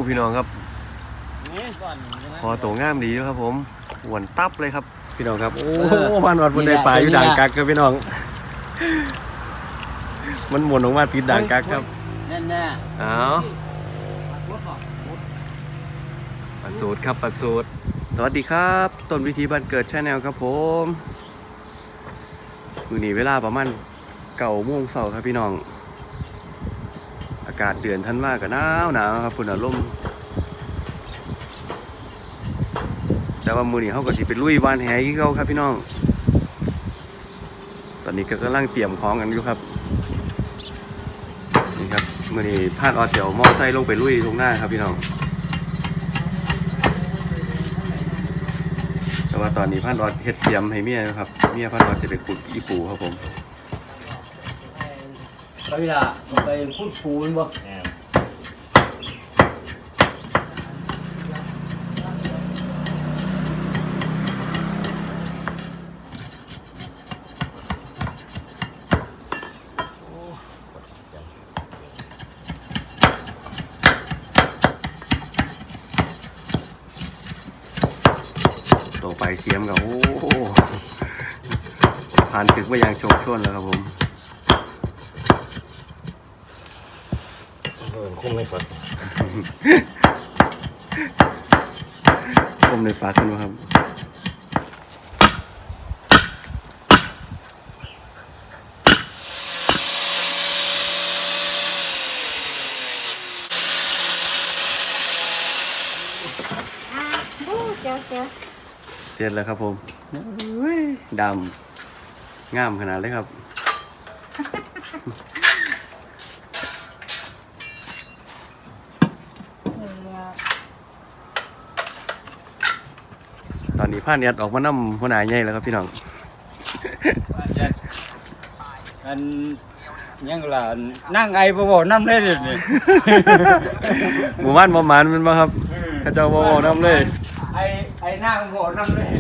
พี่น้องครับพอโตงามดีครับผมหวนตับเลยครับพี่น้องครับโอ้พันวัดบนได้ปลาอยู่ด่างกักครับพี่น้องมันหมุนออกมาติดด่างกักครับแน่ๆเอาปัดสูตรครับปัดสูตรสวัสดีครับต้นวิธีบ้านเกิดชาแนลครับผมมื้อนี้เวลาประมาณ9 โมงเช้าครับพี่น้องอากาศเดือนธันวาก็หนาวครับฝุ่นอารมณ์แต่ว่ามื้อนี้เขาก็สิไปลุยวานแหอีกเขาครับพี่น้องตอนนี้ก็กำลังเตรียมของกันอยู่ครับนี่ครับมื้อนี้พาดออดเดี๋ยวมอไซค์ลงไปลุยตรงหน้าครับพี่น้องแต่ว่าตอนนี้พาดออดเฮ็ดเสียมให้เมียครับเมียพาดออดจะไปขุดอีปูครับผมไปละไปพูดปูนบ่ต่อไปเสียมกับโอ้ผ่านศึกมาอย่างโชคช่วงแล้วครับผมคงไม่ฝัดผมในปากกันครับเสร็จแล้วครับผมดำงามขนาดเลยครับตอนนี้ผ้าเนียดออกมานำหัวหน้าใหญ่แล้วครับพี่น้องอันยังล่ะนั่งไอ้บ่น้ำเลยนี่หมู่บ้านประมาณมันบ่ครับข้าเจ้าบ่น้ำเลยไอ้นั่งบ่น้ำเลย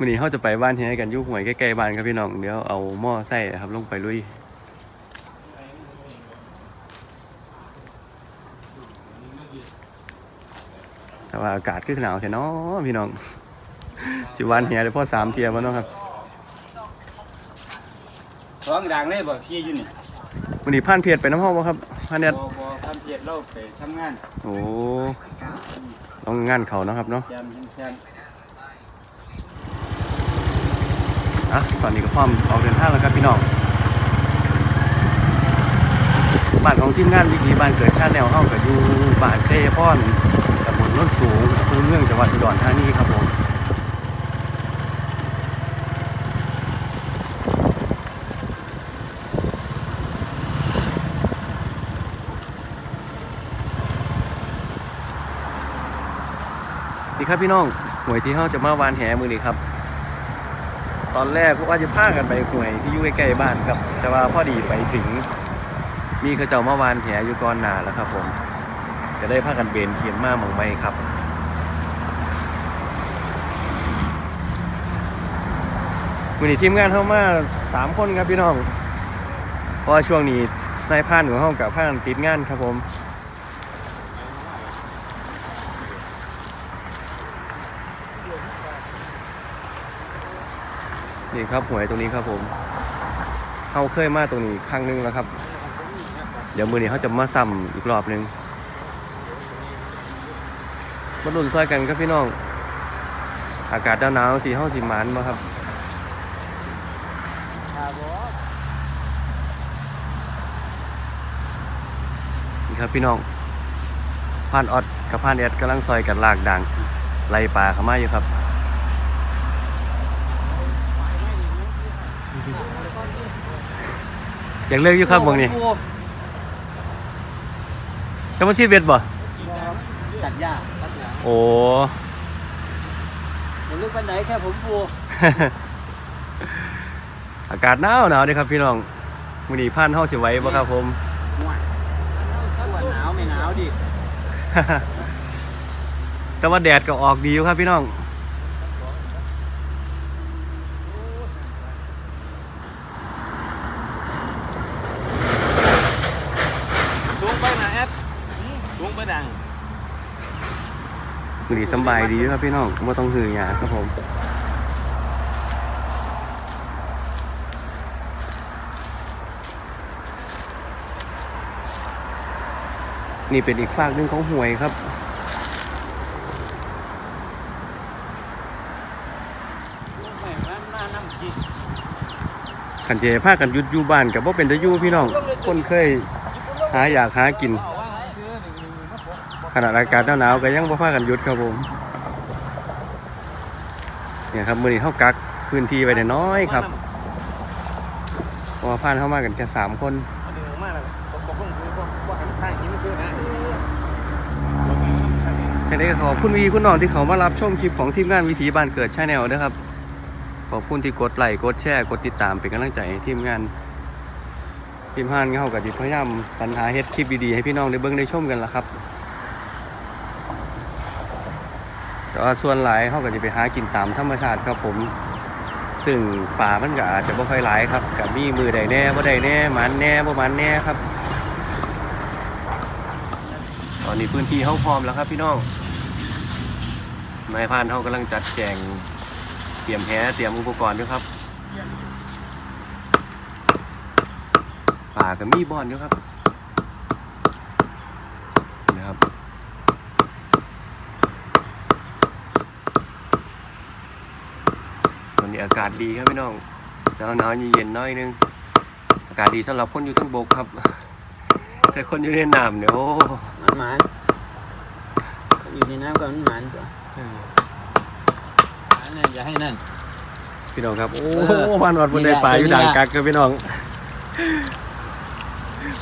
มื้อนี้เขาจะไปบ้านเฮียกันยุ่งหวยใกล้ๆบ้านครับพี่น้องเดี๋ยวเอาหม้อไส้ครับลงไปลุยแต่ว่าอากาศคือหนาวใช่เนาะพี่น้องสิวันเฮียได้พ่อ3 เที่ยวบ่เนาะครับสองดังเลยบ่พี่อยู่นี่มื้อนี้ผ่านเพจไปน้ำห้องบ่ครับผ่านเน็ตบ่ผ่านเพจเราไปทำงานโอ้ต้องงานเขาเนาะครับเนาะตอนนี้ก็พร้อมออกเดินทางแล้วครับพี่น้องบ้านของทีมงานวิธีบ้านเกิดชาแนลเฮาก็อยู่บ้านเซพอนตำบลโนนสูงอำเภอเมืองจังหวัดอุดรธานีครับผมนี่ครับพี่น้องหวยที่เฮาจะมาวานแหมื้อนี้ครับตอนแรกว่าจะพากันไปหวยที่อยู่ใกล้ๆบ้านครับแต่ว่าพอดีไปถึงมีเขาเจ้ามาวานแหอยู่ก่อนหน้าแล้วครับผมจะได้พากันเบนเขียนมาหม่องไม้ครับมื้อนี้ทีมงานเฮามา3 คนครับพี่น้องเพราะว่าช่วงนี้นายพรานของเฮากับพากันติดงานครับผมนี่ครับหวยตรงนี้ครับผมเขาเคยมาตรงนี้ครั้งนึงแล้วครับเดี๋ยวมือนี้เขาจะมาซ้ำอีกรอบนึงมาดุนซอยกันครับพี่น้องอากาศหนาวสีห้องสีหมานมาครับนี่ครับพี่น้องพานออดกับพานแอดกำลังซอยกันลากด่างไล่ปลาเข้ามาอยู่ครับอยากเลิกอยู่ครับบางนี่จะมาชีดเบ็ดบ่ตัดหญ้าโอ้อยากเลิกไปไหนแค่ผมฟูอากาศหนาวดีครับพี่น้องมื้อนี้ผ่านเฮาสิไหวบ่ครับผมหนาวไม่หนาวดิ แต่ว่าแดดก็ออกดีอยู่ครับพี่น้อง มื้อนี้สำบายดีอยู่ครับพี่น้องบ่ต้องหือหยาครับผมนี่เป็นอีกฝากหนึงของห้วยครับขันเจพากันหยุดอยู่บ้านกับว่าเป็นตะยู่พี่น้องคนเคยหาอยากหากินขนาดอากาศหนาวๆก็ยังบ่พากันหยุดครับผมเนี่ยครับมื้อนี้เฮากักพื้นที่ไว้น้อยครับเพราะว่าพานเข้ามากันแค่3คนแค่นี้ก็ขอบคุณวีคุณน้องที่เขามารับชมคลิปของทีมงานวิถีบ้านเกิดChannelด้วยครับขอบคุณที่กดไลค์กดแชร์กดติดตามเป็นกำลังใจให้ทีมงานเฮากับพยายามสรรหาเฮ็ดคลิปดีๆให้พี่น้องได้เบิ่งได้ชมกันล่ะครับแต่ว่าส่วนหลายเฮาก็จะไปหากินตามธรรมชาติครับผมซึ่งป่ามันก็อาจจะบ่ค่อยหลายครับก็มีมือใดแน่บ่ได้แน่มันแน่บ่มันแน่ครับตอนนี้พื้นที่เฮาพร้อมแล้วครับพี่น้องนายพรานเฮากำลังจัดแจงเตรียมแหเตรียมอุปกรณ์ด้วยครับป่ากับมีบอนด้วยครับนะครับวันนี้อากาศดีครับพี่น้องหนาวเย็นๆน้อยนึงอากาศดีสำหรับคนอยู่ทั้งบกครับแต่คนอยู่ในน้ำเนี่ยโอ้หมานอยู่ในน้ำก็มันหมานกว่านั่นอย่าให้นั่นพี่น้องครับโอ้วันบนในป่าอยู่ด่างกักครับพี่น้อง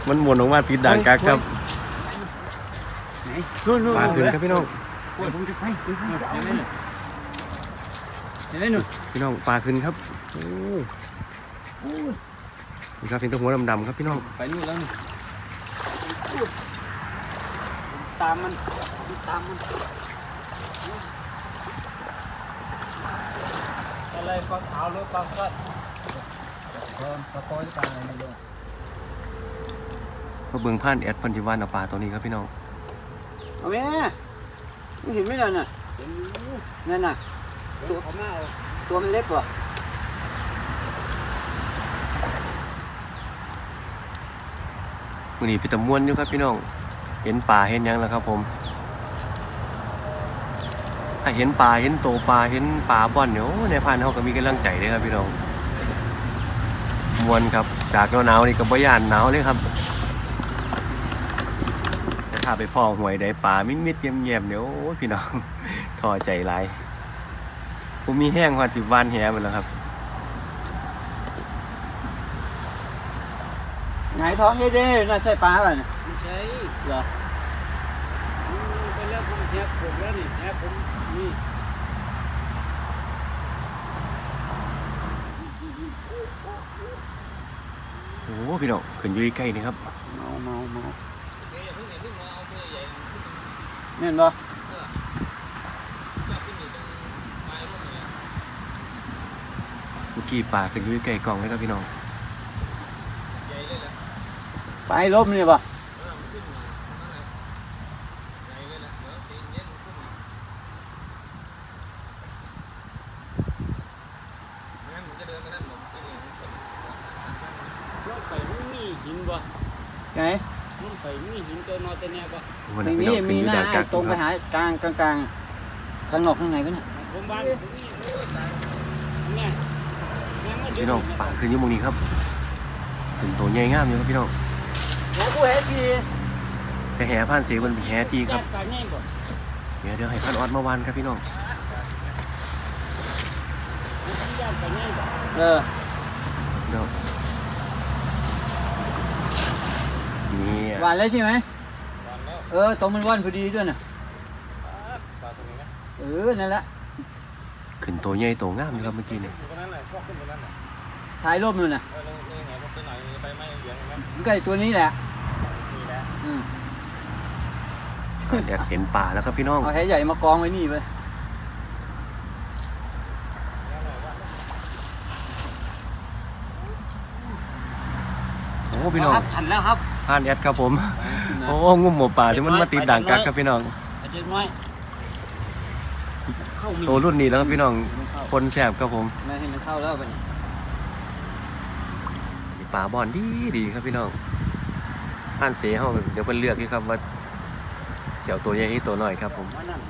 มันหมุนออกมาติดด่างกักครับปลาขึ้นครับพี่น้องพี่น้องปลาขึ้นครับโอ้นี่ครับเป็นตัวหัวดำๆครับพี่น้องไปนู่นแล้วตามมันอะไรปลาขาวหรือปลากัดปลาคอยปลาอะไรนี่ก็เบิ่งผ่านแอดพันธิวานเอาปลาตัวนี้ครับพี่น้องเอาแม่ไม่เห็นไหมน่ะนั่นน่ะตัวมันเล็กกว่าวันนี้พี่ตะม้วนอยู่ครับพี่น้องเห็นปลาเห็นยังแล้วครับผมถ้าเห็นปลาเห็นโตปลาเห็นปลาบ่อนเดี๋ยวในพานเขาก็มีกำลังใจเลยครับพี่น้องม้วนครับจากหนาวนี่ก็บ่ย่านหนาวเลยครับแต่ถ้าไปพ่อหวยได้ปลามิดๆเยี่ยมๆเดี๋ยวพี่น้องท้อใจหลายผมมีแห้งกว่า10 วันแหหมดแล้วครับไงท้องเด้ๆน่าใช่ปลาป่ะเนี่ยไม่ใช่เหรอไปแล้วผมแหกผมแล้วนี่แหกผมนี่โอ้พี่น้องขึ้นอยู่ใกล้นี่ครับเมาเห็นปะเมื่อกี้ปลาขึ้นอยู่ใกล้กล่องเลยครับพี่น้องไปลบนี่ปะไงมันไปมีหินตัวนอนตัวเนี้ยปะมีหน้าตรงไปหากลางข้างนอกข้างในก็เนี่ยผมบ้านพี่น้องป่าขึ้นอยู่มุมนี้ครับถึงตัวใหญ่งามอยู่ครับพี่น้องโอ้กูเห็นทีแต่แห่ผ่านเสียมันแห่ทีครับเดี๋ยวให้พันออดมาวานครับพี่น้องเดี๋ยวนี่หวานแล้วใช่ไหมตรงมันว่านพอดีด้วยน่ะนั่นแหละขึ้นตัวใหญ่ตัวงามอยู่ครับเมื่อกี้เนี่ยถ่ายรูปนู่นน่ะใกล้ตัวนี้แหละอยากเห็นป่าแล้วครับพี่น้องเอาแหใหญ่มากองไว้นี่ไปโอ้พี่น้องทันแล้วครับผ่านแอดครับผมโอ้งุ่มหมูป่าที่มันมาติดด่างกักครับพี่น้องเด็กน้อย เข้ามี ตัวรุ่นนี้แล้วครับพี่น้อง มันเข้า คนแสบครับผม ไม่ให้มันเข้าแล้วไปเนี่ย ป่าบอนดีครับพี่น้องผ่านเสียเขาเดี๋ยวเพิ่นเลือกนี่ครับว่าเสี่ยวตัวใหญ่ให้ตัวน้อยครับผม ว่านั่น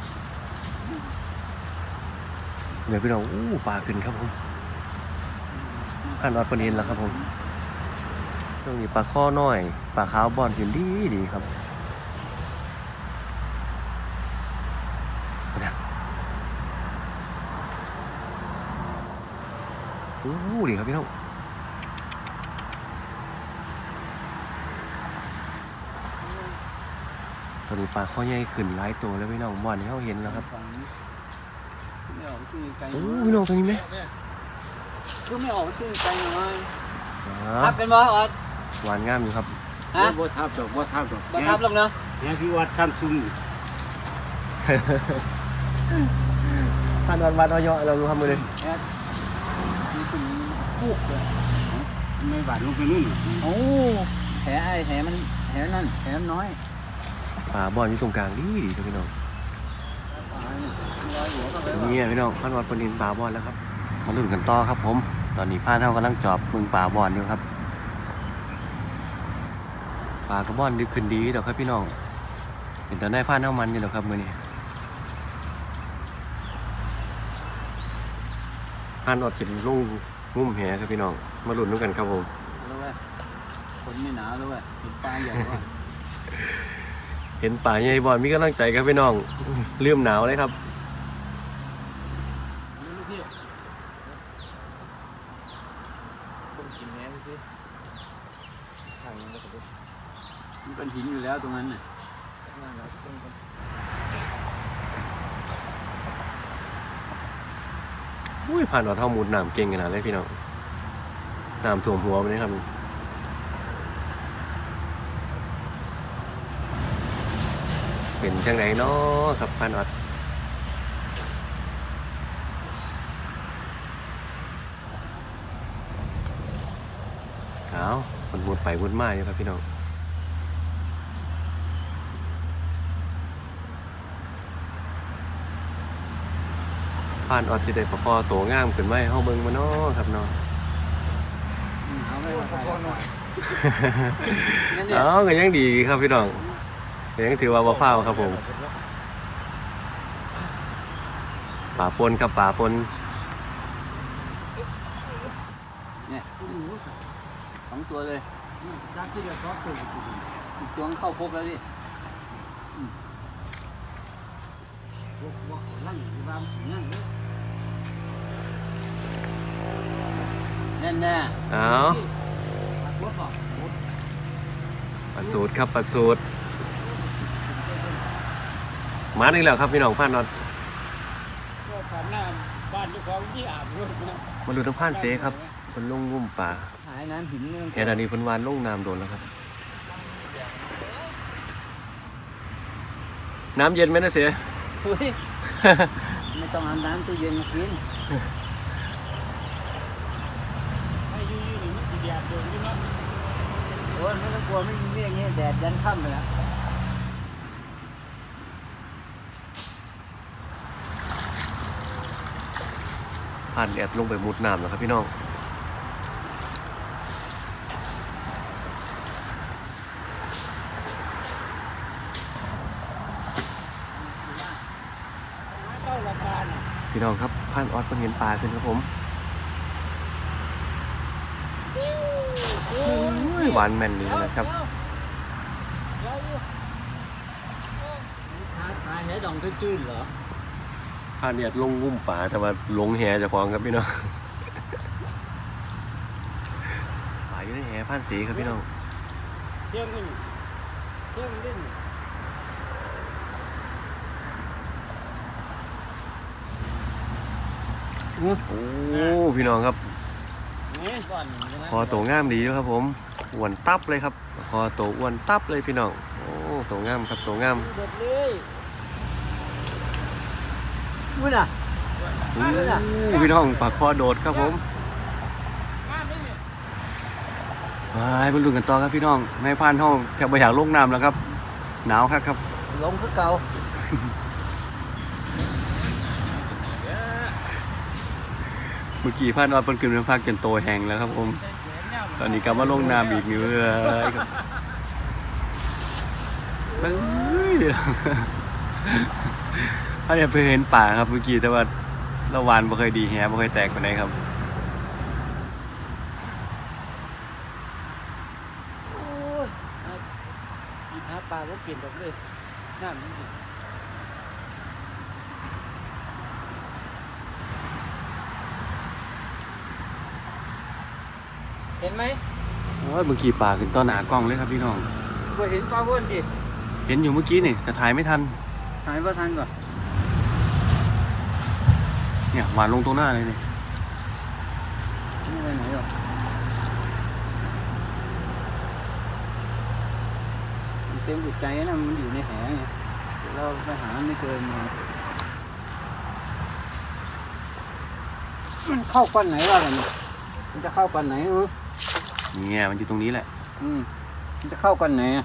เดี๋ยวพี่น้องปลาขึ้นครับผมผ่านวัดปนินแล้วครับผมตรงนี้ปลาข้อน้อยปลาขาวบอนขึ้นดีครับนะดีครับพี่น้องตอนนี้ปลาข้อใหญ่ขึ้นหลายตัวแล้วพี่น้องบอนที่เขาเห็นแล้วครับ ฝั่งนี้ไม่ออกซื้อไกล พี่น้องตรงนี้ไหม คือไม่ออกซื้อไกลหน่อย อ๋ ทั อบ กันบ่ออด หวานงามอยู่ครับ ฮะ บ่ทับดอกบ่ทับดอก บ่ทับลงเนาะ เนี่ยพี่วัดทำซุ่ม ผ่านวัดเอาเยอะเรารู้ครับมือเลย แอดมีคุณพูกเลย ไม่บาดลงไปนู่น โอ้แผลไอ้แผลมันแผลนั่นแผลมันน้อย ป่าบอนอยู่ตรงกลางดีครับพี่น้อง รอยหัวก็ไป ตรงนี้พี่น้องผ่านวัดปนินป่าบอนแล้วครับมาลุ้นกันต่อครับผม ตอนนี้ผ่านเท่ากำลังจอบมึงป่าบอนอยู่ครับป่ากระบอนดึกขึ้นดีเดี๋ยวครับพี่น้องเห็นตอนได้ผ่านเท่ามันอยู่เดี๋ยวครับมือนี้ผ่านอดจิตลุ่งงุ่มแหครับพี่น้องมาลุ้นด้วยกันครับผม รู้ไหมคนไม่หนาวรู้ไหมติดปลาใหญ่ว่ะ เห็นป่าใหญ่บอนมีกำลังใจครับพี่น้องลืมหนาวเลยครับ คนกินแหนสิทางนี้ก็มันเป็นหินอยู่แล้วตรงนั้นน่ะ อุ้ยผ่านวัดเท่ามุดน้ำเก่งขนาดเลยพี่น้องน้ำท่วมหัวมันนี่ครับเป็นจังไหนเนาะครับผ่านวัดเอามันมุดไปมุดมาอยู่ครับพี่น้องผ่านออดที่ได้ประคอตัวงามขึ้นไว้เฮาเบิ่งมาเนาะครับเนาะ เอาไม่ใส่หน่อยนั่นเนี่ย เอาก็ยังดีครับพี่น้องก็ยังถือว่าบ่ฟ้าวครับผมป่าปนครับป่าปน เนี่ยสองตัวเลย จักที่จะซอสตัว อีกตัวมันเข้าพบแล้วดิ บ่ลั่งอยู่บ้านสินั่งเด้อ แน่นแน่ เอา บ่บ่ ปัดสูตรครับปัดสูตรมาอีกแล้วครับพี่น้องผ่านนอด ก็ผ่านหน้าบ้านเจ้าของที่อาบด้วยนะ มาดูทางผ่านเสครับเพิ่นลงงุ่มป่า หายน้ำหินเนี่ย เฮ็ดอันนี้เพิ่นวานลงน้ำโดนแล้วครับน้ำเย็นไหมนะเสีย เฮ้ยไม่ต้องเอาน้ำตู้เย็นมากิน ให้อยู่ๆนี่มันสิแดดโดนอยู่เนาะ โอ้ยไม่ต้องกลัวไม่มีอย่างเงี้ยแดดยันค่ำไปแล้ว ผ่านแอดลงไปมุดน้ำแล้วครับพี่น้องพี่น้องครับผ่านออดเพิ่นเห็นปลาขึ้นครับผมโอ้ยหวานแม่นดีนะครับ หาแหดองจืดๆเหรอ ผ่านแอดลงงุ่มป่าแต่ว่าลงแหเจ้าของครับพี่น้องปลาอยู่ในแหผ่านสีครับพี่น้อง เที่ยงนึงเที่ยงนึง โอ้พี่น้องครับ นี่ก่อนใช่ไหม คอโตงามดีอยู่ครับผมอ้วนตับเลยครับคอโตอ้วนตับเลยพี่น้องโอ้โตงามครับโตงาม เด็ดเลย มื้อน่ะ โอ้พี่น้องปลาคอโดดครับผม มาไม่เนี่ย ไปบรรลุกันต่อครับพี่น้องในพานห้องแถวบ่อยากลงน้ำแล้วครับหนาวครับ ลงคือเก่า มื่อกี้พานอดเพิ่นขึ้นมาพักจนโตแห้งแล้วครับผมตอนนี้กลับมาลงน้ำอีกนิ้วเลยครับเฮ้ยถ้าเนี่ยไปเห็นป่าครับเมื่อกี้แต่ว่าระวานบ่เคยดีแฮบ่เคยแตกปานใดครับ โอ้ยกินหาปลาก็เปลี่ยนดอกเลยน้ำนี่ดิเห็นไหม โอ้ยเมื่อกี้ป่าขึ้นต้นหนากล้องเลยครับพี่น้อง บ่เห็นปลาเพิ่นดิ เห็นอยู่เมื่อกี้นี่แต่ถ่ายไม่ทัน หายบ่ทันก่อน เนี่ยหวานลงตรงหน้าเลยนี่ ไม่ไปไหนหรอกมันเต็มหัวใจนะมันอยู่ในแหไงเดี๋ยวเราไปหาไม่เจอมันเข้าก้อนไหนวะกันมันจะเข้าก้อนไหนเนี่ยมันอยู่ตรงนี้แหละ มันจะเข้าก้อนไหนอ่ะ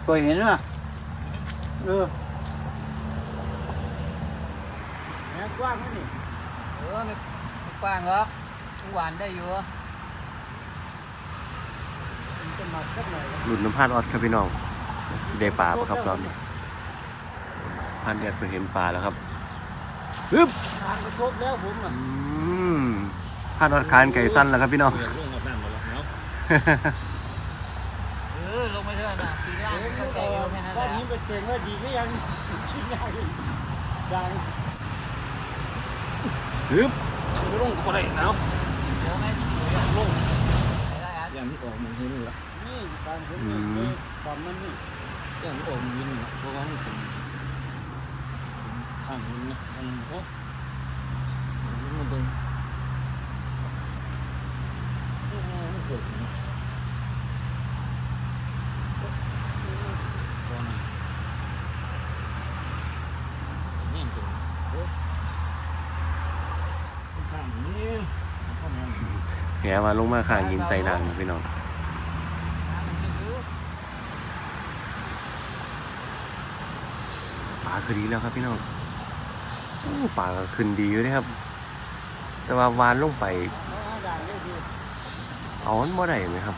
เคยเห็นป่ะแหกว้างไหมนี่ไม่กว้างหรอกหวานได้อยู่มันจะมาสักหน่อย หลุดน้ำพาดออดครับพี่น้องสิได้ปลาปะครับรอบนี้พันแดดเพิ่นเห็นปลาแล้วครับฮึบ ทางกระทบแล้วผมอ่ะ พาดอดคานไก่สั้นแล้วครับพี่น้อง ลงไปเถอะนะตีล่างก็แก่อยู่แค่นั้นแหละนี้เป็นเก่งว่าดีก็ยังชิ้นใหญ่ดัง ฮึบ ลงก็ได้เนาะ เดี๋ยวไม่ลงได้ครับ อย่างที่ออกมึงนี่ละ นี่บางคนนี่บอลมันนี่ อย่างที่ออกมึงนี่ละเพราะว่ามันเป็นข้างนึงนะมันโอ้มันเป็นมันเกิดนะนี่เป็นโอ้ข้างนี้ข้างนี้ แหมาลงมาข้างหินไตนางครับพี่น้องปลาคือดีแล้วครับพี่น้องปลาก็ขึ้นดีอยู่เลยครับ แต่ว่าวานลงไปเอามันบ่ได้ไหมครับ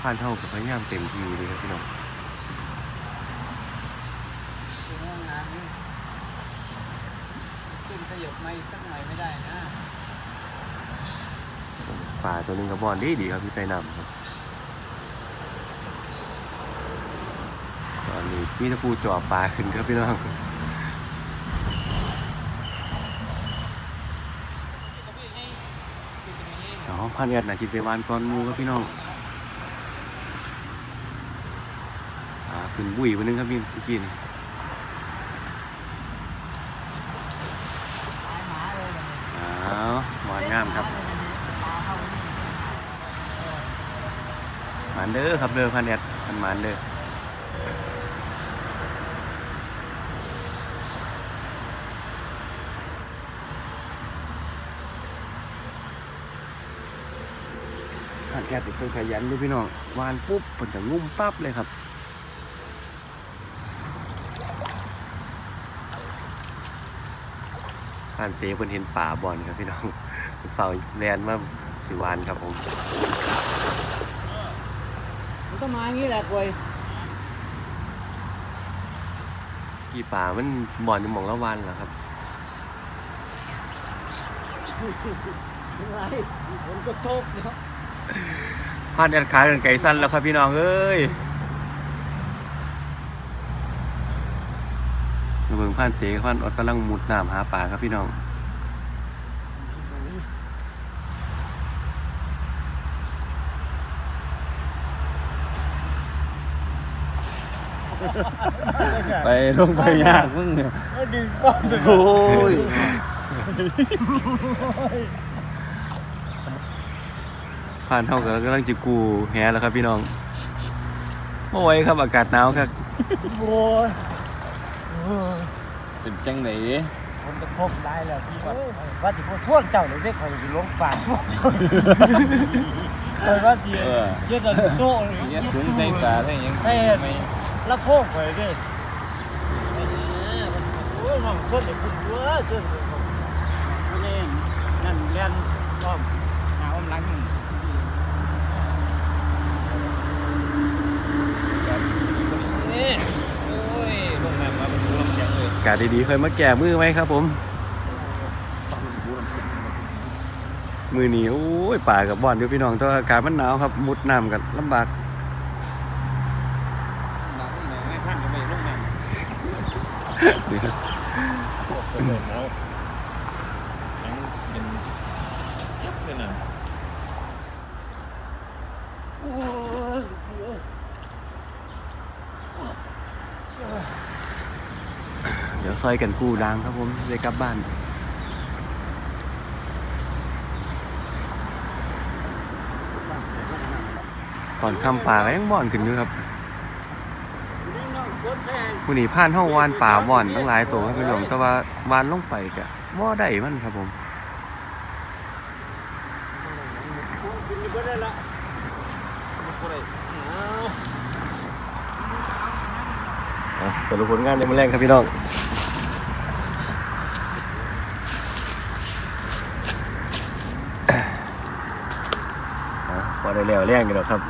ผ่านเท่ากับพยายามเต็มที่เลยครับพี่น้องขึ้นขยบมาอีกสักหน่อยไม่ได้นะ ปลาตัวหนึงกับบอลดีครับพี่ไตน้ำครับตอนนี้มีตะปูจ่อปลาขึ้นครับพี่น้องอ๋อพันแอดน่ะกินไปวานก้อนหมูครับพี่น้องขึ้นบุ๋ยวันนึงครับพี่เมื่อกี้นี่ หมาเลย หวานงามครับหมานเด้อครับเด้อพันแอดพันหมานเด้อพันแอดเป็นคนขยันด้วยพี่น้องวานปุ๊บเพิ่นจะงุ้มปั๊บเลยครับผ่านเซเพิ่นเห็นป่าบอลครับพี่น้องเฝ้าแลนมาสิวานครับผม มันก็มาอย่างนี้แหละกวย กี่ป่ามันบอลอยู่หม่องละวันเหรอครับ อะไรฝนก็ตกเนาะ พานแอดขากันไก่สั้นแล้วครับพี่น้องเอ้ยมาเบิ่งพานเสกพานอดกำลังมุดน้ำหาป่าครับพี่น้องไปลงไปยากมึงเนี่ย ดึงป้อม โอ้ยผ่านเท่ากับกำลังจะกูแฮแล้วครับพี่น้องโอ้ยครับอากาศหนาวครับ โอ้ย เป็นจังไหน ฝนกระทบได้แล้วพี่ว่าที่พวกช่วงเจ้าเลยได้คอยไปลงป่าช่วงเจ้าคอยว่าดีเยอะแต่โตเลย ยัดถุงใส่ตาได้ยัง เฮ้ย ไม่ ละโพกไปดิโอ้ยน้องชนไอ้คุณตัวชนนี่นั่นเรียนอ้อมหน้าอ้อมหลังนี่โอ้ยลงมาเป็นดูลำแข็งเลย กาดีๆเคยมาแก่มือไหมครับผมมือหนีโอ้ยป่ากับบ่อนอยู่พี่น้องแต่ว่าอากาศมันหนาวครับมุดน้ำกันลำบาก ไม่ท่านก็ไม่ลงน้ำโอ้เป็นหนาวแข็งเป็นเจ็บเลยนะ เดี๋ยวซอยกันกูดังครับผมเลยกลับบ้านตอนคำป่าก็ยังบ่อนขึ้นอยู่ครับวันนี้ผ่านห้องวานป่าบ่อนตั้งหลายตัวครับพี่น้องแต่ว่าวานลงไปกะบ่ได้มันครับผมสรุปผลงานในมื้อแรกครับพี่น้องพอได้แล้วแรงกันแล้วครับ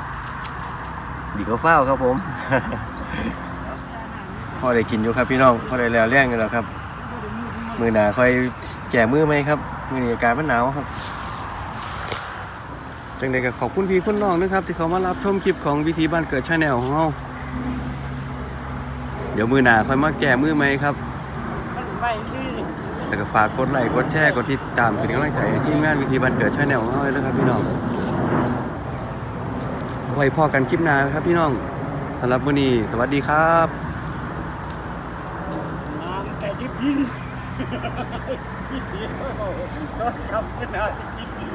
ดีก็เฝ้าครับผม พอได้กินอยู่ครับพี่น้องพอได้แล้วแรงกันแล้วครับมือหนาค่อยแก่มือไหมครับมือนี้อากาศมันหนาวครับจังใดก็ขอบคุณพี่คุณน้องนะครับที่เขามารับชมคลิปของวิธีบ้านเกิดชาแนลของเราเดี๋ยวมือหนาค่อยมาแก่มือไหมครับแต่ก็ฝากกดไลค์กดแชร์กดติดตามเป็นกำลังใจให้ทีมงานวิธีบ้านเกิดชาแนลของเราเลยนะครับพี่น้องไว้พอกันคลิปหน้าครับพี่น้องสำหรับมื้อนี้สวัสดีครับน้ำแต่ยิบยิงพี่เสียเขาทำขนาดยิบยิง